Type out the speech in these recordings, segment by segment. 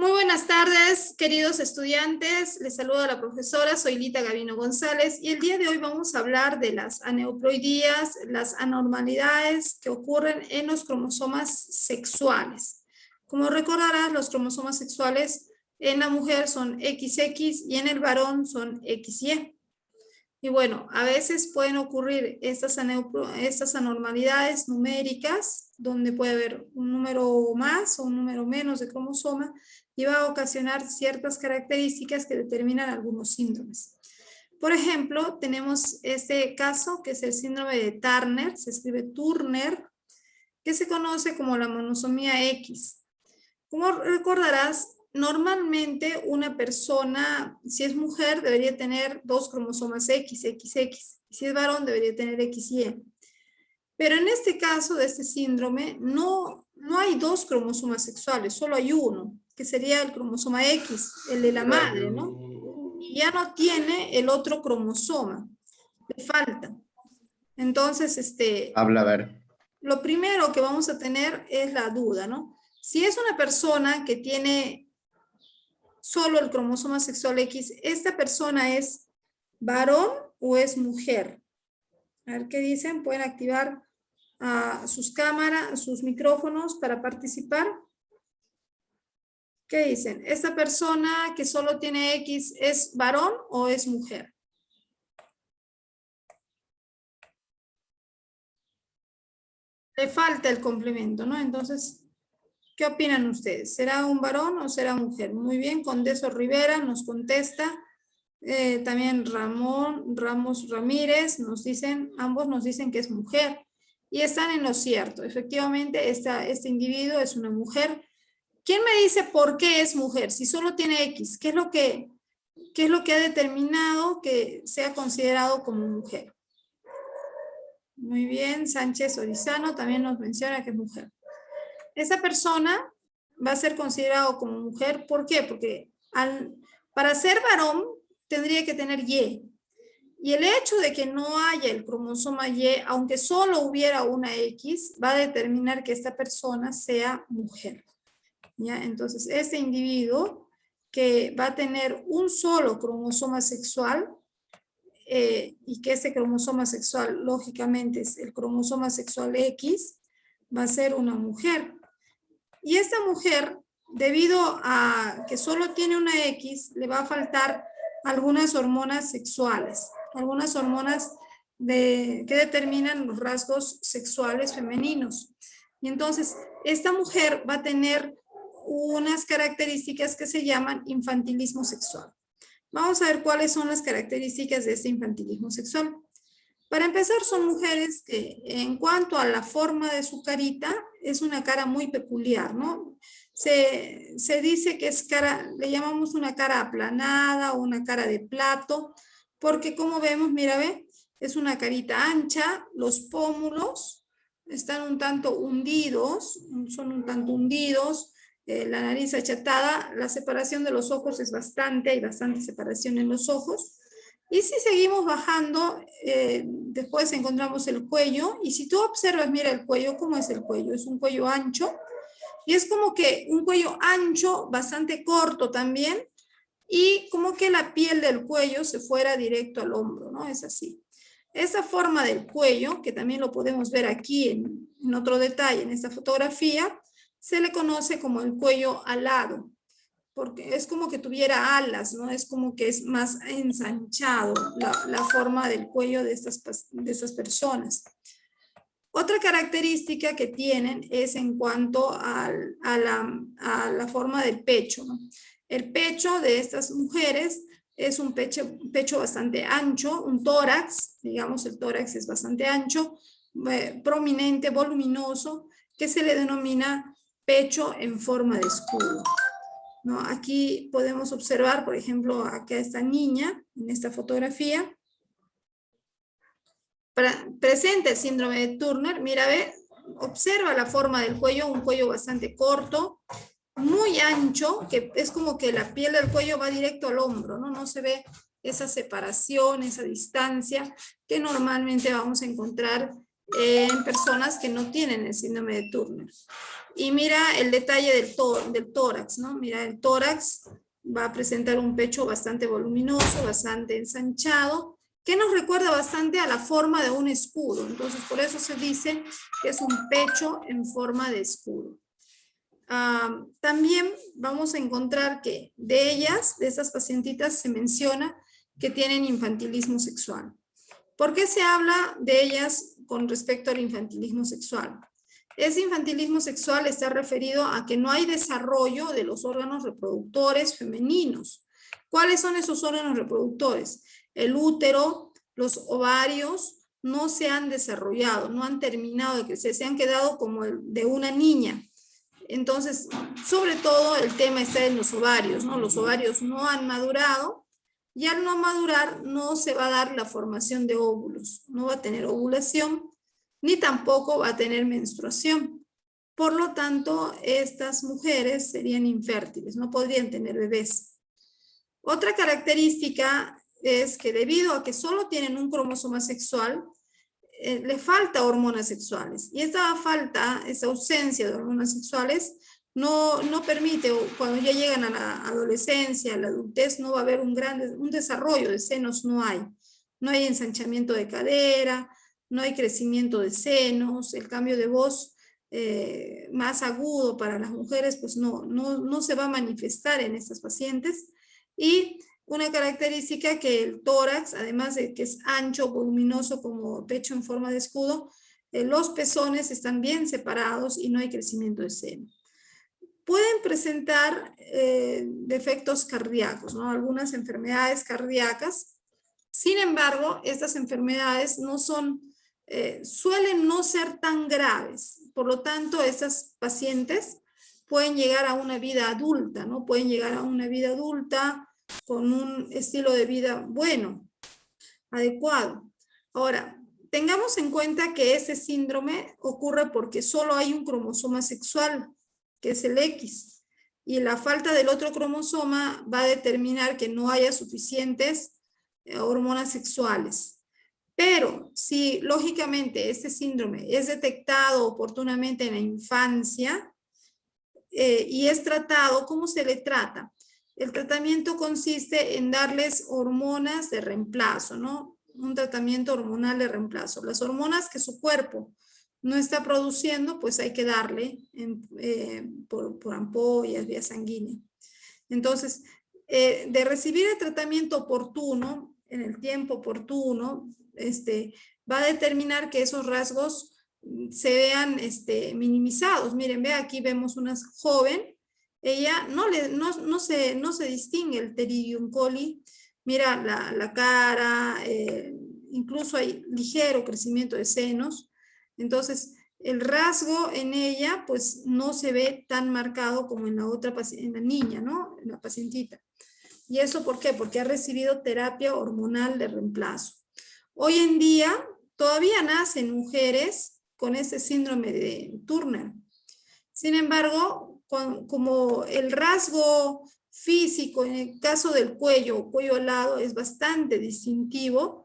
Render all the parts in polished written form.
Muy buenas tardes, queridos estudiantes. Les saluda la profesora, soy Lita Gavino González y el día de hoy vamos a hablar de las aneuploidías, las anormalidades que ocurren en los cromosomas sexuales. Como recordarás, los cromosomas sexuales en la mujer son XX y en el varón son XY. Y bueno, a veces pueden ocurrir estas anormalidades numéricas, donde puede haber un número más o un número menos de cromosoma, y va a ocasionar ciertas características que determinan algunos síndromes. Por ejemplo, tenemos este caso que es el síndrome de Turner, se escribe Turner, que se conoce como la monosomía X. Como recordarás, normalmente una persona, si es mujer, debería tener dos cromosomas XX, y si es varón, debería tener XY. Pero en este caso de este síndrome, no hay dos cromosomas sexuales, solo hay uno, que sería el cromosoma X, el de la madre, ¿no? Y ya no tiene el otro cromosoma, le falta. Entonces, Habla, a ver. lo primero que vamos a tener es la duda, ¿no? Si es una persona que tiene solo el cromosoma sexual X, ¿esta persona es varón o es mujer? A ver qué dicen, pueden activar sus cámaras, sus micrófonos para participar. ¿Qué dicen? ¿Esta persona que solo tiene X es varón o es mujer? Le falta el complemento, ¿no? Entonces, ¿qué opinan ustedes? ¿Será un varón o será mujer? Muy bien, Condeso Rivera nos contesta. También Ramos Ramírez ambos nos dicen que es mujer. Y están en lo cierto. Efectivamente, este individuo es una mujer. ¿Quién me dice por qué es mujer? Si solo tiene X, ¿qué es lo que ha determinado que sea considerado como mujer? Muy bien, Sánchez Orizano también nos menciona que es mujer. Esa persona va a ser considerado como mujer. ¿Por qué? Porque para ser varón tendría que tener Y. Y el hecho de que no haya el cromosoma Y, aunque solo hubiera una X, va a determinar que esta persona sea mujer. ¿Ya? Entonces, este individuo que va a tener un solo cromosoma sexual, y que este cromosoma sexual, lógicamente, es el cromosoma sexual X, va a ser una mujer. Y esta mujer, debido a que solo tiene una X, le va a faltar algunas hormonas sexuales, algunas hormonas que determinan los rasgos sexuales femeninos. Y entonces, esta mujer va a tener unas características que se llaman infantilismo sexual. Vamos a ver cuáles son las características de este infantilismo sexual. Para empezar, son mujeres que en cuanto a la forma de su carita, es una cara muy peculiar, ¿no? Se dice que es cara, le llamamos una cara aplanada o una cara de plato, porque como vemos, mira, ve, es una carita ancha, los pómulos están un tanto hundidos, son un tanto hundidos, la nariz achatada, la separación de los ojos es bastante, hay bastante separación en los ojos. Y si seguimos bajando, después encontramos el cuello, y si tú observas, mira el cuello, ¿cómo es el cuello? Es un cuello ancho, y es como que un cuello ancho, bastante corto también, y como que la piel del cuello se fuera directo al hombro, ¿no? Es así. Esa forma del cuello, que también lo podemos ver aquí en otro detalle, en esta fotografía, se le conoce como el cuello alado, porque es como que tuviera alas, ¿no? Es como que es más ensanchado la forma del cuello de estas personas. Otra característica que tienen es en cuanto a la forma del pecho, ¿no? El pecho de estas mujeres es un pecho bastante ancho, un tórax, digamos el tórax es bastante ancho, prominente, voluminoso, que se le denomina pecho en forma de escudo, ¿no? Aquí podemos observar, por ejemplo, acá esta niña, en esta fotografía, presenta el síndrome de Turner. Mira, ve, observa la forma del cuello, un cuello bastante corto, muy ancho, que es como que la piel del cuello va directo al hombro, ¿no? No se ve esa separación, esa distancia que normalmente vamos a encontrar en personas que no tienen el síndrome de Turner. Y mira el detalle del tórax, ¿no? Mira, el tórax va a presentar un pecho bastante voluminoso, bastante ensanchado, que nos recuerda bastante a la forma de un escudo. Entonces, por eso se dice que es un pecho en forma de escudo. También vamos a encontrar que de ellas, de estas pacientitas, se menciona que tienen infantilismo sexual. ¿Por qué se habla de ellas con respecto al infantilismo sexual? Ese infantilismo sexual está referido a que no hay desarrollo de los órganos reproductores femeninos. ¿Cuáles son esos órganos reproductores? El útero, los ovarios no se han desarrollado, no han terminado de crecer, se han quedado como de una niña. Entonces, sobre todo el tema está en los ovarios, ¿no? Los ovarios no han madurado y al no madurar no se va a dar la formación de óvulos, no va a tener ovulación ni tampoco va a tener menstruación. Por lo tanto, estas mujeres serían infértiles, no podrían tener bebés. Otra característica es que debido a que solo tienen un cromosoma sexual, le falta hormonas sexuales. Y esta falta, esa ausencia de hormonas sexuales, no permite, cuando ya llegan a la adolescencia, a la adultez, no va a haber un desarrollo de senos, no hay. No hay ensanchamiento de cadera, no hay crecimiento de senos, el cambio de voz más agudo para las mujeres, pues no se va a manifestar en estas pacientes. Y una característica que el tórax, además de que es ancho, voluminoso como pecho en forma de escudo, los pezones están bien separados y no hay crecimiento de seno. Pueden presentar defectos cardíacos, ¿no? Algunas enfermedades cardíacas. Sin embargo, estas enfermedades no son, suelen no ser tan graves. Por lo tanto, estas pacientes pueden llegar a una vida adulta, ¿no? Pueden llegar a una vida adulta con un estilo de vida bueno, adecuado. Ahora, tengamos en cuenta que ese síndrome ocurre porque solo hay un cromosoma sexual, que es el X, y la falta del otro cromosoma va a determinar que no haya suficientes hormonas sexuales. Pero si lógicamente este síndrome es detectado oportunamente en la infancia y es tratado, ¿cómo se le trata? El tratamiento consiste en darles hormonas de reemplazo, ¿no? Un tratamiento hormonal de reemplazo. Las hormonas que su cuerpo no está produciendo, pues hay que darle por ampollas, vía sanguínea. Entonces, de recibir el tratamiento oportuno, en el tiempo oportuno, va a determinar que esos rasgos se vean minimizados. Miren, ve, aquí vemos una joven, ella no se distingue el Pteridium coli, mira la cara, incluso hay ligero crecimiento de senos. Entonces, el rasgo en ella, pues no se ve tan marcado como en la otra en la niña, ¿no? En la pacientita. ¿Y eso por qué? Porque ha recibido terapia hormonal de reemplazo. Hoy en día, todavía nacen mujeres con ese síndrome de Turner. Sin embargo, como el rasgo físico, en el caso del cuello alado, es bastante distintivo,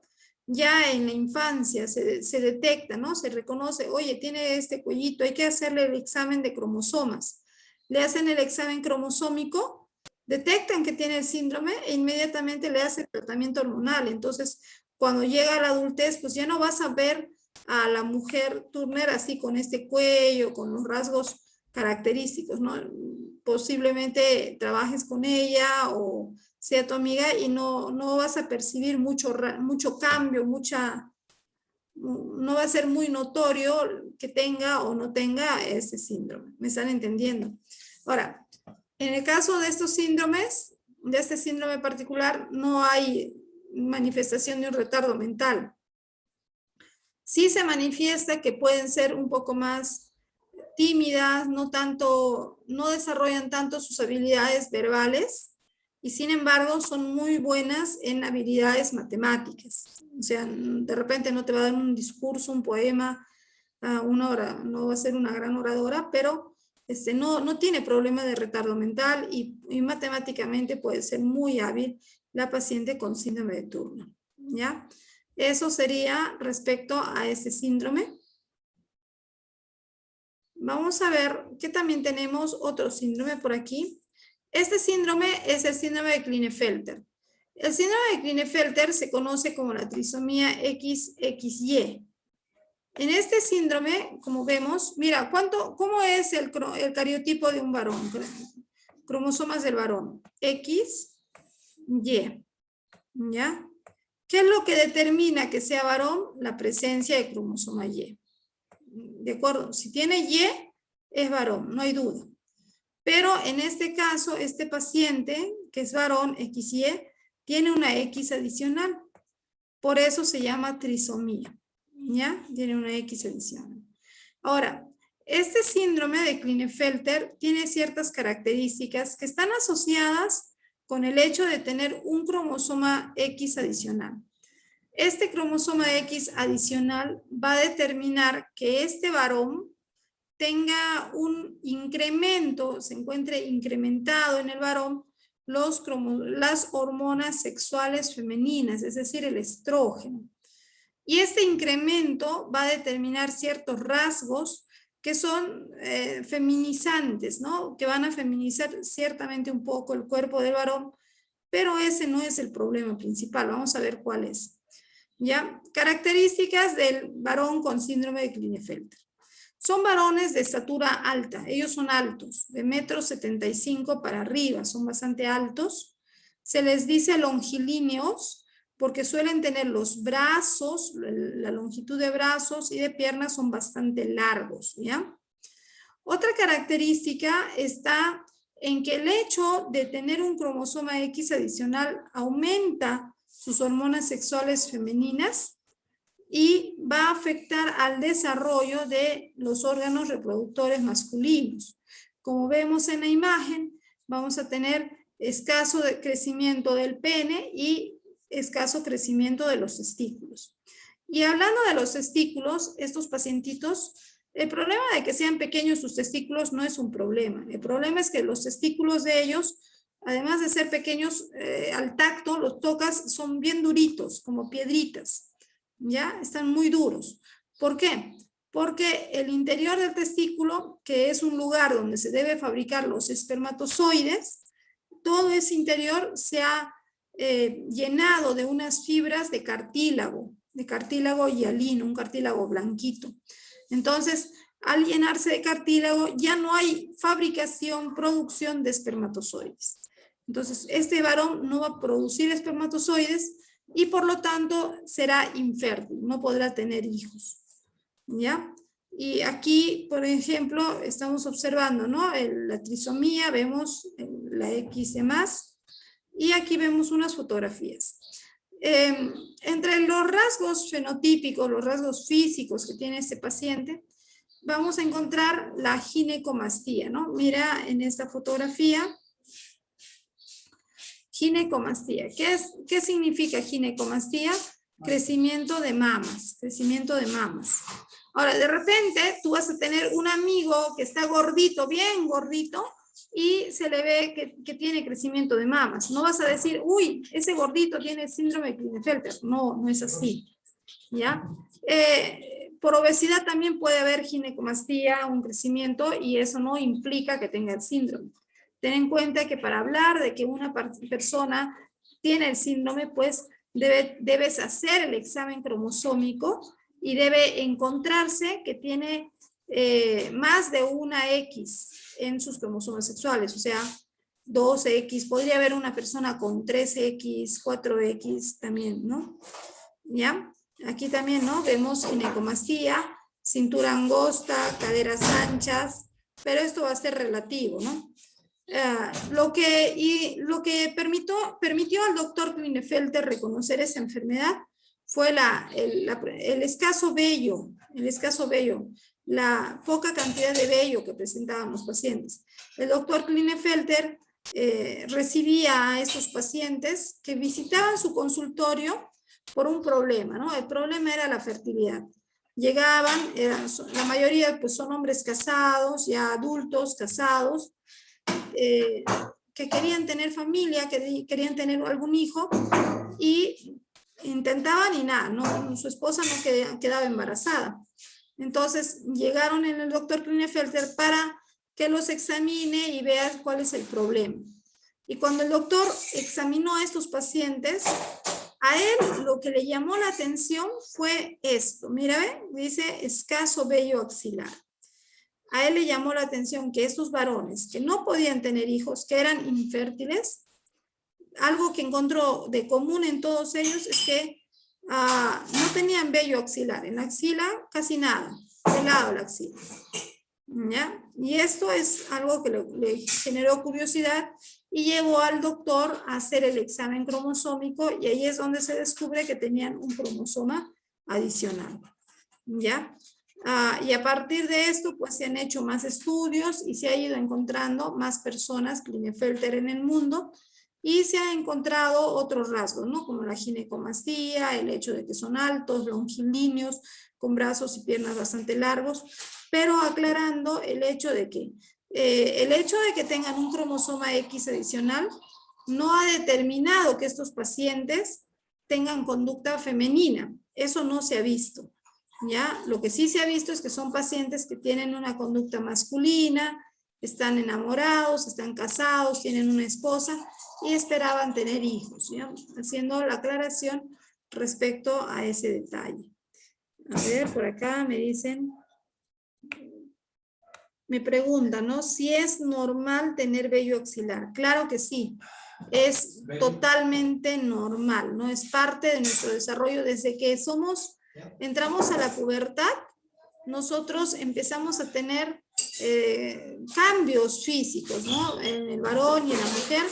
ya en la infancia se detecta, ¿no? Se reconoce, oye, tiene este cuellito, hay que hacerle el examen de cromosomas. Le hacen el examen cromosómico, detectan que tiene el síndrome e inmediatamente le hacen el tratamiento hormonal. Entonces, cuando llega a la adultez, pues ya no vas a ver a la mujer Turner así con este cuello, con los rasgos característicos, ¿no? Posiblemente trabajes con ella o sea tu amiga y no vas a percibir mucho cambio, no va a ser muy notorio que tenga o no tenga ese síndrome. ¿Me están entendiendo? Ahora, en el caso de estos síndromes, de este síndrome particular, no hay manifestación de un retardo mental. Sí se manifiesta que pueden ser un poco más tímidas, no desarrollan tanto sus habilidades verbales y sin embargo son muy buenas en habilidades matemáticas. O sea, de repente no te va a dar un discurso, un poema, una hora, no va a ser una gran oradora, pero no tiene problema de retardo mental y matemáticamente puede ser muy hábil la paciente con síndrome de Turner, ¿ya? Eso sería respecto a ese síndrome. Vamos a ver que también tenemos otro síndrome por aquí. Este síndrome es el síndrome de Klinefelter. El síndrome de Klinefelter se conoce como la trisomía XXY. En este síndrome, como vemos, mira, ¿cómo es el cariotipo de un varón? Cromosomas del varón. X, Y. ¿Ya? ¿Qué es lo que determina que sea varón? La presencia de cromosoma Y. ¿De acuerdo? Si tiene Y, es varón, no hay duda. Pero en este caso, este paciente, que es varón XY, tiene una X adicional. Por eso se llama trisomía. ¿Ya? Tiene una X adicional. Ahora, este síndrome de Klinefelter tiene ciertas características que están asociadas con el hecho de tener un cromosoma X adicional. Este cromosoma X adicional va a determinar que este varón tenga un incremento, se encuentre incrementado en el varón las hormonas sexuales femeninas, es decir, el estrógeno. Y este incremento va a determinar ciertos rasgos que son feminizantes, ¿no? Que van a feminizar ciertamente un poco el cuerpo del varón, pero ese no es el problema principal. Vamos a ver cuál es. ¿Ya? Características del varón con síndrome de Klinefelter. Son varones de estatura alta, ellos son altos, de 1,75 m para arriba, son bastante altos. Se les dice longilíneos porque suelen tener los brazos, la longitud de brazos y de piernas son bastante largos, ¿ya? Otra característica está en que el hecho de tener un cromosoma X adicional aumenta sus hormonas sexuales femeninas y va a afectar al desarrollo de los órganos reproductores masculinos. Como vemos en la imagen, vamos a tener escaso crecimiento del pene y escaso crecimiento de los testículos. Y hablando de los testículos, estos pacientitos, el problema de que sean pequeños sus testículos no es un problema. El problema es que los testículos de ellos, además de ser pequeños, al tacto, los tocas, son bien duritos, como piedritas. ¿Ya? Están muy duros. ¿Por qué? Porque el interior del testículo, que es un lugar donde se debe fabricar los espermatozoides, todo ese interior se ha llenado de unas fibras de cartílago hialino, un cartílago blanquito. Entonces, al llenarse de cartílago, ya no hay fabricación, producción de espermatozoides. Entonces, este varón no va a producir espermatozoides y por lo tanto será infértil, no podrá tener hijos. ¿Ya? Y aquí, por ejemplo, estamos observando, ¿no? La trisomía, vemos la X de más, y aquí vemos unas fotografías. Entre los rasgos fenotípicos, los rasgos físicos que tiene este paciente, vamos a encontrar la ginecomastía, ¿no? Mira en esta fotografía, ginecomastía. ¿Qué significa ginecomastía? Crecimiento de mamas, crecimiento de mamas. Ahora, de repente, tú vas a tener un amigo que está gordito, bien gordito, y se le ve que tiene crecimiento de mamas. No vas a decir, uy, ese gordito tiene síndrome de Klinefelter. No, no es así. ¿Ya? Por obesidad también puede haber ginecomastía, un crecimiento, y eso no implica que tenga el síndrome. Ten en cuenta que para hablar de que una persona tiene el síndrome, pues debes hacer el examen cromosómico y debe encontrarse que tiene más de una X en sus cromosomas sexuales, o sea, 2X, podría haber una persona con 3X, 4X también, ¿no? ¿Ya? Aquí también, ¿no? Vemos ginecomastía, cintura angosta, caderas anchas, pero esto va a ser relativo, ¿no? Lo que permitió al doctor Klinefelter reconocer esa enfermedad fue el escaso vello, la poca cantidad de vello que presentaban los pacientes. El doctor Klinefelter recibía a estos pacientes que visitaban su consultorio por un problema, ¿no? El problema era la fertilidad. Llegaban, la mayoría pues son hombres casados, ya adultos, casados, que querían tener familia, que querían tener algún hijo y intentaban y nada, no, su esposa no quedaba embarazada. Entonces llegaron en el doctor Klinefelter para que los examine y vea cuál es el problema. Y cuando el doctor examinó a estos pacientes, a él lo que le llamó la atención fue esto. Mira, ¿ve? Dice escaso vello axilar. A él le llamó la atención que estos varones que no podían tener hijos, que eran infértiles, algo que encontró de común en todos ellos es que no tenían vello axilar. En la axila casi nada, pelado la axila. ¿Ya? Y esto es algo que le generó curiosidad y llevó al doctor a hacer el examen cromosómico y ahí es donde se descubre que tenían un cromosoma adicional. ¿Ya? Y a partir de esto pues se han hecho más estudios y se ha ido encontrando más personas Klinefelter en el mundo y se ha encontrado otros rasgos, ¿no? Como la ginecomastía, el hecho de que son altos, longilíneos, con brazos y piernas bastante largos, pero aclarando el hecho de que tengan un cromosoma X adicional no ha determinado que estos pacientes tengan conducta femenina. Eso no se ha visto. ¿Ya? Lo que sí se ha visto es que son pacientes que tienen una conducta masculina, están enamorados, están casados, tienen una esposa y esperaban tener hijos, ¿ya? Haciendo la aclaración respecto a ese detalle. A ver, por acá me dicen, me preguntan, ¿no? Si es normal tener vello axilar. Claro que sí, es totalmente normal, ¿no? Es parte de nuestro desarrollo desde que entramos a la pubertad, nosotros empezamos a tener cambios físicos, ¿no? En el varón y en la mujer,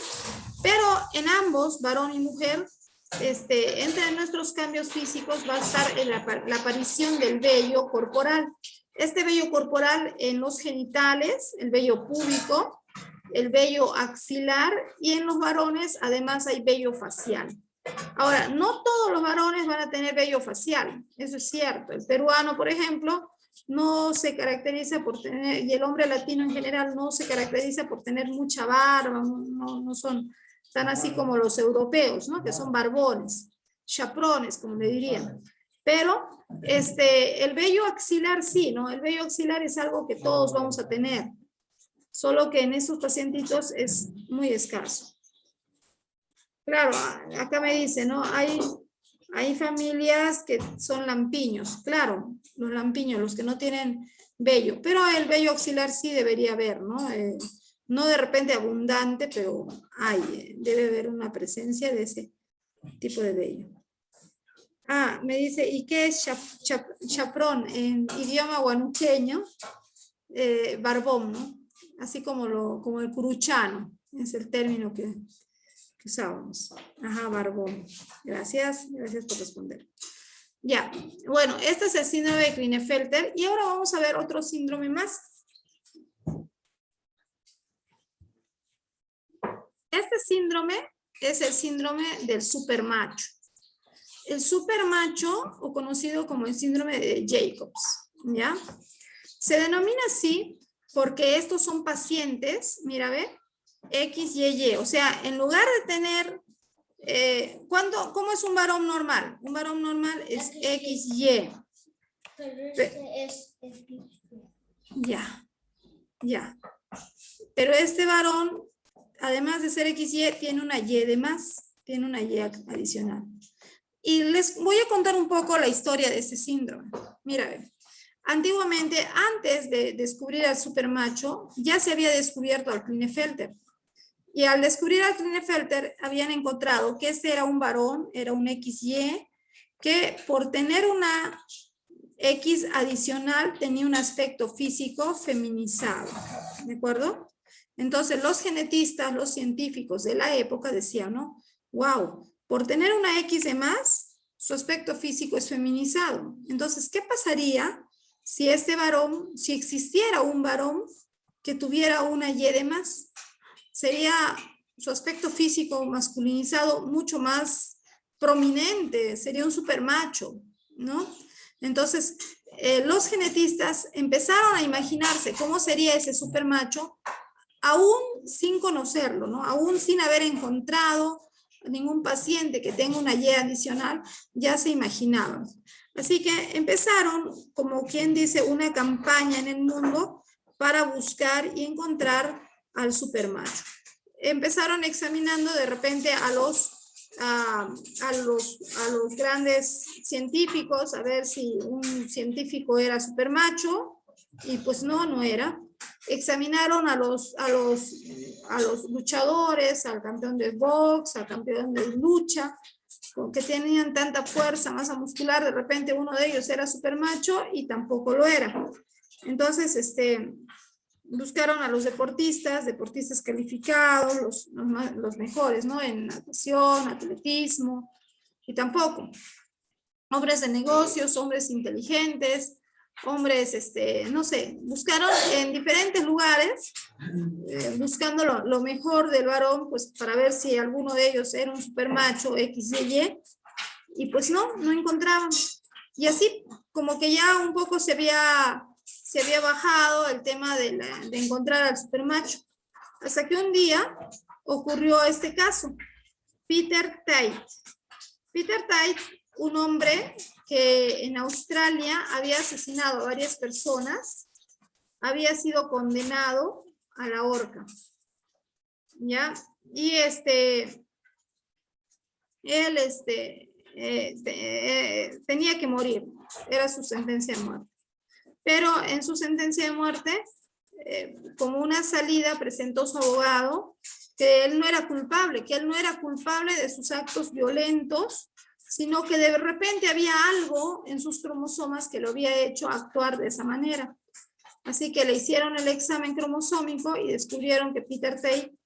pero en ambos, varón y mujer, entre nuestros cambios físicos va a estar la aparición del vello corporal. Este vello corporal en los genitales, el vello púbico, el vello axilar y en los varones además hay vello facial. Ahora, no todos los varones van a tener vello facial, eso es cierto. El peruano, por ejemplo, no se caracteriza por tener, y el hombre latino en general no se caracteriza por tener mucha barba, no son tan así como los europeos, ¿no? Que son barbones, chaprones, como le dirían. Pero el vello axilar sí, ¿no? El vello axilar es algo que todos vamos a tener, solo que en estos pacientitos es muy escaso. Claro, acá me dice, ¿no? Hay familias que son lampiños, claro, los lampiños, los que no tienen vello, pero el vello axilar sí debería haber, ¿no? No de repente abundante, pero debe haber una presencia de ese tipo de vello. Me dice, ¿y qué es chaprón en idioma huanuqueño? Barbón, ¿no? Así como el curuchano, es el término que usábamos. Ajá, barbón. Gracias por responder. Ya, bueno, este es el síndrome de Klinefelter y ahora vamos a ver otro síndrome más. Este síndrome es el síndrome del supermacho. El supermacho, o conocido como el síndrome de Jacobs, ¿ya? Se denomina así porque estos son pacientes, mira, ve, X, Y, Y. O sea, en lugar de tener, ¿cómo es un varón normal? Un varón normal es X, Y. Ya. Pero este varón, además de ser X, Y, tiene una Y de más, tiene una Y adicional. Y les voy a contar un poco la historia de este síndrome. Mira, ve. Antiguamente, antes de descubrir al supermacho, ya se había descubierto al Klinefelter. Y al descubrir al Klinefelter, habían encontrado que este era un varón, era un XY, que por tener una X adicional tenía un aspecto físico feminizado. ¿De acuerdo? Entonces, los genetistas, los científicos de la época decían, ¿no? Wow, por tener una X de más, su aspecto físico es feminizado. Entonces, ¿qué pasaría si si existiera un varón que tuviera una Y de más? Sería su aspecto físico masculinizado mucho más prominente, sería un supermacho, ¿no? Entonces, los genetistas empezaron a imaginarse cómo sería ese supermacho, aún sin conocerlo, ¿no? Aún sin haber encontrado ningún paciente que tenga una Y adicional, ya se imaginaban. Así que empezaron, como quien dice, una campaña en el mundo para buscar y encontrar al supermacho. Empezaron examinando de repente a los grandes científicos, a ver si un científico era supermacho, y pues no era. Examinaron a los luchadores, al campeón de box, al campeón de lucha, que tenían tanta fuerza, masa muscular, de repente uno de ellos era supermacho y tampoco lo era. Entonces, buscaron a los deportistas calificados, los mejores, ¿no? En natación, atletismo, y tampoco. Hombres de negocios, hombres inteligentes, hombres, no sé, buscaron en diferentes lugares, buscando lo mejor del varón, pues para ver si alguno de ellos era un supermacho X, y pues no encontraban. Y así como que ya un poco se había bajado el tema de encontrar al supermacho. Hasta que un día ocurrió este caso. Peter Tate. Peter Tate, un hombre que en Australia había asesinado a varias personas, había sido condenado a la horca. ¿Ya? Y él tenía que morir, era su sentencia de muerte. Pero en su sentencia de muerte, como una salida, presentó su abogado que él no era culpable, de sus actos violentos, sino que de repente había algo en sus cromosomas que lo había hecho actuar de esa manera. Así que le hicieron el examen cromosómico y descubrieron que Peter Tate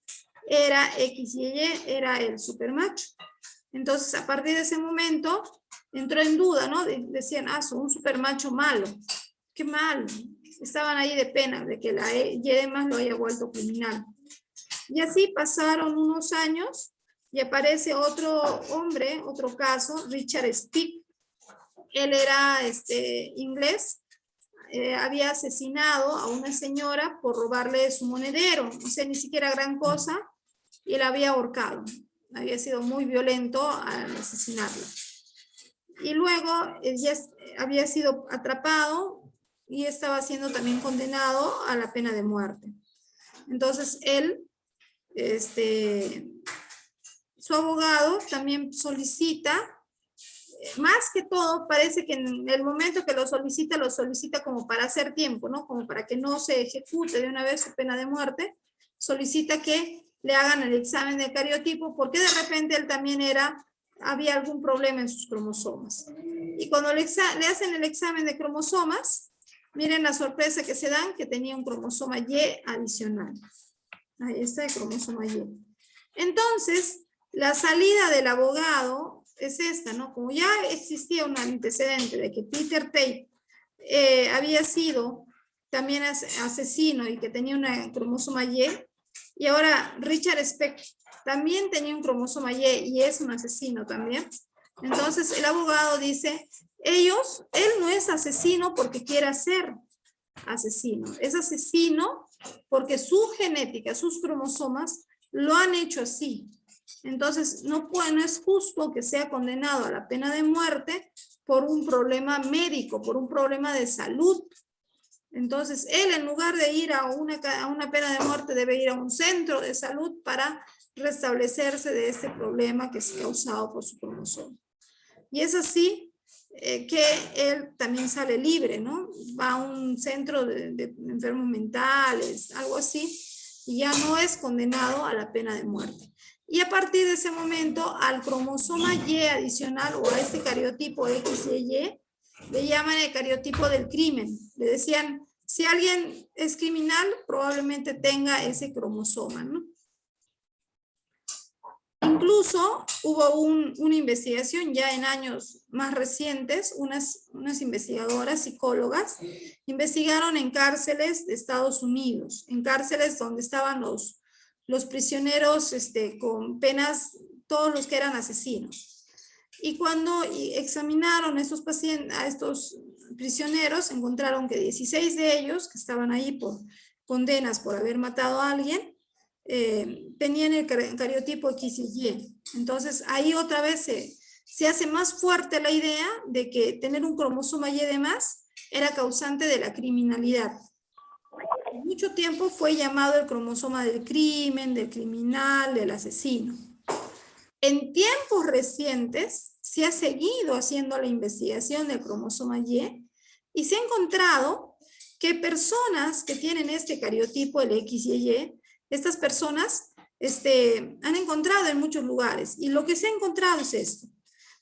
era XY, era el supermacho. Entonces, a partir de ese momento, entró en duda, ¿no? Decían, son un supermacho malo. Qué mal. Estaban ahí de pena de que la Y más lo haya vuelto criminal. Y así pasaron unos años y aparece otro hombre, otro caso, Richard Speck. Él era inglés, había asesinado a una señora por robarle su monedero, o sea, ni siquiera gran cosa, y la había ahorcado. Había sido muy violento al asesinarla. Y luego ya había sido atrapado y estaba siendo también condenado a la pena de muerte. Entonces él, su abogado también solicita, más que todo parece que en el momento que lo solicita como para hacer tiempo, ¿no? Como para que no se ejecute de una vez su pena de muerte, solicita que le hagan el examen de cariotipo porque de repente él también había algún problema en sus cromosomas. Y cuando le hacen el examen de cromosomas, miren la sorpresa que se dan, que tenía un cromosoma Y adicional. Ahí está el cromosoma Y. Entonces, la salida del abogado es esta, ¿no? Como ya existía un antecedente de que Peter Tate había sido también asesino y que tenía una cromosoma Y, y ahora Richard Speck también tenía un cromosoma Y es un asesino también. Entonces el abogado dice, él no es asesino porque quiera ser asesino, es asesino porque su genética, sus cromosomas lo han hecho así. Entonces no es justo que sea condenado a la pena de muerte por un problema médico, por un problema de salud. Entonces, él en lugar de ir a una pena de muerte debe ir a un centro de salud para restablecerse de este problema que es causado por su cromosoma. Y es así que él también sale libre, ¿no? Va a un centro de enfermos mentales, algo así, y ya no es condenado a la pena de muerte. Y a partir de ese momento, al cromosoma Y adicional o a este cariotipo XY, le llaman el cariotipo del crimen. Le decían, si alguien es criminal, probablemente tenga ese cromosoma, ¿no? Incluso hubo una investigación ya en años más recientes, unas investigadoras, psicólogas, investigaron en cárceles de Estados Unidos, en cárceles donde estaban los prisioneros con penas, todos los que eran asesinos. Y cuando examinaron a estos prisioneros, encontraron que 16 de ellos, que estaban ahí por condenas por haber matado a alguien, tenían el cariotipo X y Y. Entonces ahí otra vez se hace más fuerte la idea de que tener un cromosoma Y de más era causante de la criminalidad. Mucho tiempo fue llamado el cromosoma del crimen, del criminal, del asesino. En tiempos recientes se ha seguido haciendo la investigación del cromosoma y se ha encontrado que personas que tienen este cariotipo, el XY, estas personas han encontrado en muchos lugares. Y lo que se ha encontrado es esto.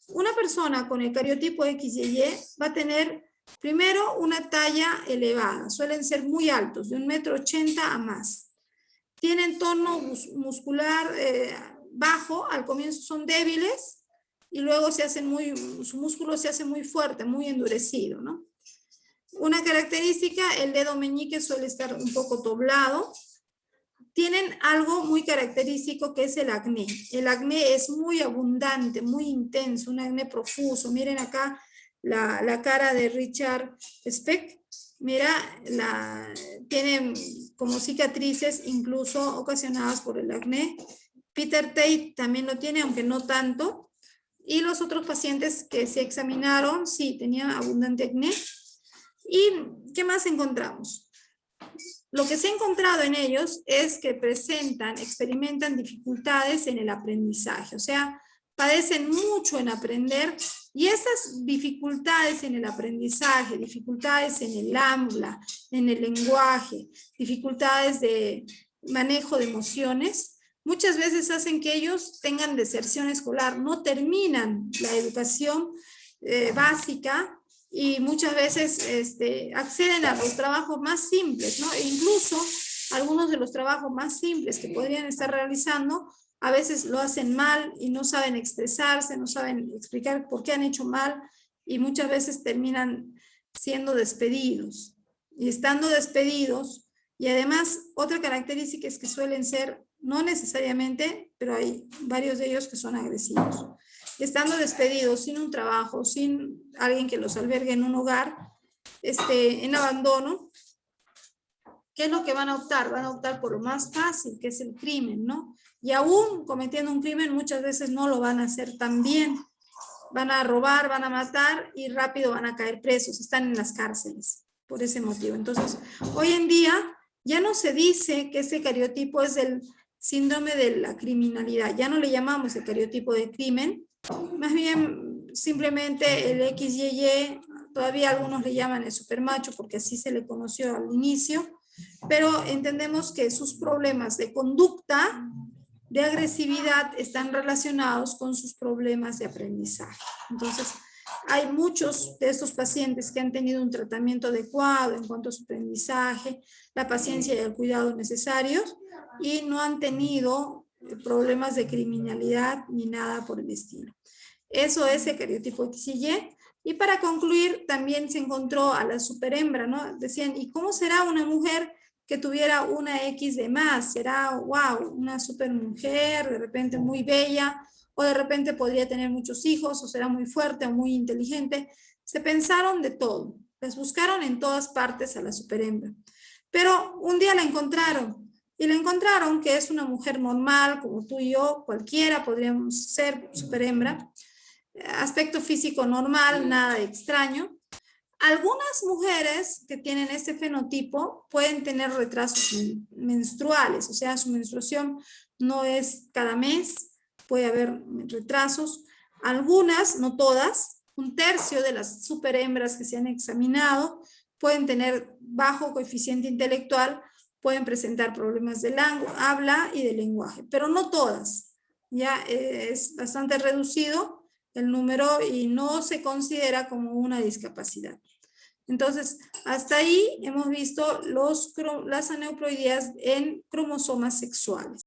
Una persona con el cariotipo XY va a tener primero una talla elevada, suelen ser muy altos, de 1,80 m a más. Tienen tono muscular bajo, al comienzo son débiles y luego su músculo se hace muy fuerte, muy endurecido, ¿no? Una característica, el dedo meñique suele estar un poco doblado. Tienen algo muy característico que es el acné. El acné es muy abundante, muy intenso, un acné profuso. Miren acá la cara de Richard Speck. Mira, tiene como cicatrices incluso ocasionadas por el acné. Peter Tate también lo tiene, aunque no tanto. Y los otros pacientes que se examinaron, sí, tenían abundante acné. ¿Y qué más encontramos? Lo que se ha encontrado en ellos es que experimentan dificultades en el aprendizaje, o sea, padecen mucho en aprender y esas dificultades en el aprendizaje, dificultades en el habla, en el lenguaje, dificultades de manejo de emociones, muchas veces hacen que ellos tengan deserción escolar, no terminan la educación básica y muchas veces acceden a los trabajos más simples, ¿no? E incluso algunos de los trabajos más simples que podrían estar realizando, a veces lo hacen mal y no saben expresarse, no saben explicar por qué han hecho mal y muchas veces terminan siendo despedidos. Y estando despedidos, y además otra característica es que suelen ser, no necesariamente, pero hay varios de ellos que son agresivos. Estando despedidos, sin un trabajo, sin alguien que los albergue en un hogar, en abandono, ¿qué es lo que van a optar? Van a optar por lo más fácil, que es el crimen, ¿no? Y aún cometiendo un crimen, muchas veces no lo van a hacer tan bien. Van a robar, van a matar y rápido van a caer presos. Están en las cárceles por ese motivo. Entonces, hoy en día ya no se dice que ese cariotipo es el síndrome de la criminalidad. Ya no le llamamos el cariotipo de crimen. Más bien, simplemente el XYY, todavía algunos le llaman el supermacho porque así se le conoció al inicio, pero entendemos que sus problemas de conducta, de agresividad, están relacionados con sus problemas de aprendizaje. Entonces, hay muchos de estos pacientes que han tenido un tratamiento adecuado en cuanto a su aprendizaje, la paciencia y el cuidado necesarios, y no han tenido problemas de criminalidad ni nada por el estilo. Eso es el cariotipo XY. Y para concluir, también se encontró a la superhembra, ¿no? Decían, ¿y cómo será una mujer que tuviera una X de más? ¿Será, wow, una supermujer, de repente muy bella, o de repente podría tener muchos hijos, o será muy fuerte o muy inteligente? Se pensaron de todo, les buscaron en todas partes a la superhembra. Pero un día la encontraron, y la encontraron que es una mujer normal, como tú y yo, cualquiera podríamos ser superhembra, aspecto físico normal, nada extraño. Algunas mujeres que tienen este fenotipo pueden tener retrasos menstruales, o sea, su menstruación no es cada mes, puede haber retrasos. Algunas, no todas, 1/3 de las superhembras que se han examinado pueden tener bajo coeficiente intelectual, pueden presentar problemas de habla y de lenguaje, pero no todas. Ya es bastante reducido el número y no se considera como una discapacidad. Entonces, hasta ahí hemos visto las aneuploidías en cromosomas sexuales.